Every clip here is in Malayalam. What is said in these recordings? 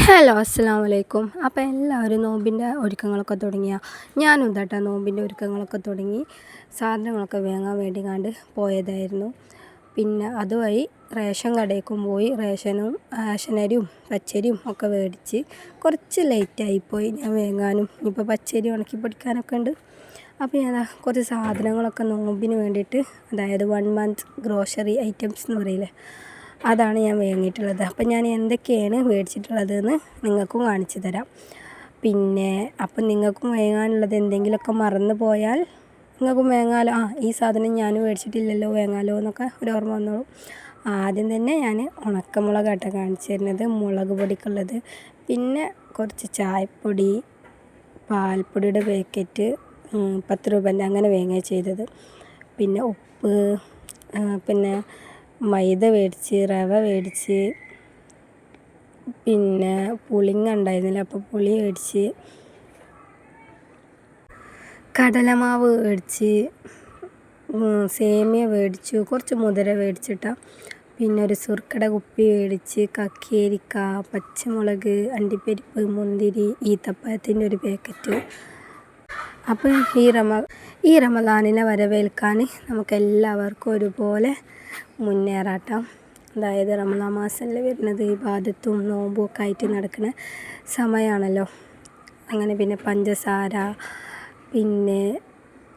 ഹലോ അസ്സലാമു അലൈക്കും. അപ്പോൾ എല്ലാവരും നോമ്പിൻ്റെ ഒരുക്കങ്ങളൊക്കെ തുടങ്ങിയ ഞാനും കേട്ടോ നോമ്പിൻ്റെ ഒരുക്കങ്ങളൊക്കെ തുടങ്ങി സാധനങ്ങളൊക്കെ വാങ്ങാൻ വേണ്ടി കണ്ട് പോയതായിരുന്നു. പിന്നെ അതുവഴി റേഷൻ കടയിലേക്കും പോയി റേഷനരിയും പച്ചരിയും ഒക്കെ മേടിച്ച് കുറച്ച് ലേറ്റായിപ്പോയി ഞാൻ വാങ്ങാനും. ഇപ്പോൾ പച്ചരി ഉണക്കി പൊടിക്കാനൊക്കെ ഉണ്ട്. അപ്പോൾ ഞാൻ കുറച്ച് സാധനങ്ങളൊക്കെ നോമ്പിന് വേണ്ടിയിട്ട്, അതായത് 1 month ഗ്രോസറി ഐറ്റംസ് എന്ന് പറയില്ലേ, അതാണ് ഞാൻ വാങ്ങിയിട്ടുള്ളത്. അപ്പം ഞാൻ എന്തൊക്കെയാണ് മേടിച്ചിട്ടുള്ളതെന്ന് നിങ്ങൾക്കും കാണിച്ചു തരാം. പിന്നെ അപ്പം നിങ്ങൾക്കും വാങ്ങാനുള്ളത് എന്തെങ്കിലുമൊക്കെ മറന്നു പോയാൽ നിങ്ങൾക്കും വാങ്ങാമല്ലോ. ഈ സാധനം ഞാൻ മേടിച്ചിട്ടില്ലല്ലോ, വാങ്ങാമല്ലോ എന്നൊക്കെ ഒരു ഓർമ്മ വന്നോളൂ. ആദ്യം തന്നെ ഞാൻ ഉണക്കമുളകാട്ടോ കാണിച്ചു തരുന്നത്, മുളക് പൊടിക്കുള്ളത്. പിന്നെ കുറച്ച് ചായപ്പൊടി, പാൽപ്പൊടിയുടെ പാക്കറ്റ് 10 രൂപേൻ്റെ അങ്ങനെ വാങ്ങുക ചെയ്തത്. പിന്നെ ഉപ്പ്, പിന്നെ മൈദ മേടിച്ച്, റവ മേടിച്ച്, പിന്നെ പുളിങ്ങ ഉണ്ടായിരുന്നില്ല അപ്പോൾ പുളി മേടിച്ച്, കടലമാവ് മേടിച്ച്, സേമിയ മേടിച്ചു, കുറച്ച് മുതിര മേടിച്ചിട്ടാ. പിന്നെ ഒരു സുർക്കയുടെ കുപ്പി മേടിച്ച്, കക്കിരിക്ക, പച്ചമുളക്, അണ്ടിപ്പരിപ്പ്, മുന്തിരി, ഈത്തപ്പഴത്തിൻ്റെ ഒരു പാക്കറ്റ്. അപ്പോൾ ഈ റമദാനിനെ വരവേൽക്കാൻ നമുക്കെല്ലാവർക്കും ഒരുപോലെ മുന്നേറാട്ടം. അതായത് റമദാൻ മാസമല്ലേ വരുന്നത്, ഇബാദത്തും നോമ്പും ഒക്കെ ആയിട്ട് നടക്കുന്ന സമയമാണല്ലോ. അങ്ങനെ പിന്നെ പഞ്ചസാര, പിന്നെ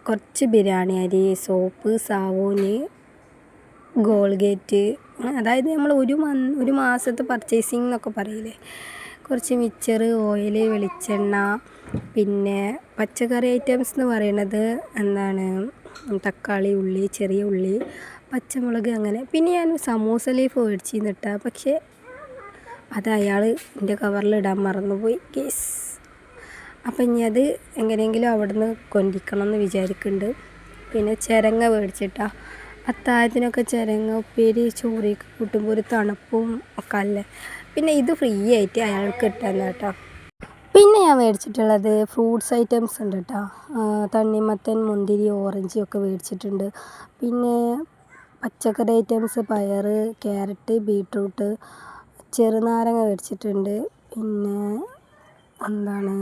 കുറച്ച് ബിരിയാണി അരി, സോപ്പ്, സാബൂന്, ഗോൾഗേറ്റ്, അതായത് നമ്മൾ ഒരു മാസത്തെ പർച്ചേസിങ് എന്നൊക്കെ പറയില്ലേ. കുറച്ച് മിച്ചർ, ഓയിൽ, വെളിച്ചെണ്ണ, പിന്നെ പച്ചക്കറി ഐറ്റംസ് എന്ന് പറയുന്നത് എന്താണ്, തക്കാളി, ഉള്ളി, ചെറിയ ഉള്ളി, പച്ചമുളക്, അങ്ങനെ. പിന്നെ ഞാൻ സമൂസ ലീഫ് മേടിച്ചിരുന്നിട്ടാ, പക്ഷേ അത് അയാൾ എൻ്റെ കവറിലിടാൻ മറന്നുപോയി കേസ്. അപ്പം ഇനി അത് എങ്ങനെയെങ്കിലും അവിടെ നിന്ന് കൊണ്ടിക്കണം എന്ന് വിചാരിക്കുന്നുണ്ട്. പിന്നെ ചിരങ്ങ മേടിച്ചിട്ടാ, അത്താഴത്തിനൊക്കെ ചിരങ്ങ ഉപ്പേരി ചോറിക്ക് കൂട്ടുമ്പോൾ ഒരു തണുപ്പും ഒക്കെ അല്ലേ. പിന്നെ ഇത് ഫ്രീ ആയിട്ട് അയാൾക്ക് കിട്ടാൻ കേട്ടോ. പിന്നെ ഞാൻ മേടിച്ചിട്ടുള്ളത് ഫ്രൂട്ട്സ് ഐറ്റംസ് ഉണ്ട് കേട്ടോ. തണ്ണിമത്തൻ, മുന്തിരി, ഓറഞ്ച് ഒക്കെ മേടിച്ചിട്ടുണ്ട്. പിന്നെ പച്ചക്കറി ഐറ്റംസ് പയർ, ക്യാരറ്റ്, ബീട്രൂട്ട്, ചെറുനാരങ്ങ മേടിച്ചിട്ടുണ്ട്. പിന്നെ എന്താണ്,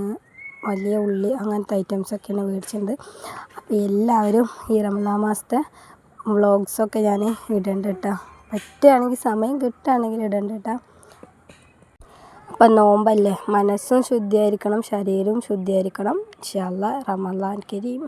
വലിയ ഉള്ളി, അങ്ങനത്തെ ഐറ്റംസൊക്കെയാണ് മേടിച്ചിട്ടുണ്ട്. അപ്പോൾ എല്ലാവരും ഈ റമദാൻ മാസത്തെ വ്ളോഗ്സൊക്കെ ഞാൻ ഇടണ്ട കേട്ടോ. പറ്റുകയാണെങ്കിൽ സമയം കിട്ടുകയാണെങ്കിൽ ഇടണ്ട കേട്ടോ. അപ്പം നോമ്പല്ലേ, മനസ്സും ശുദ്ധിയായിരിക്കണം, ശരീരവും ശുദ്ധിയായിരിക്കണം. ഇൻഷാ അല്ലാഹ്. റമദാൻ കരീം.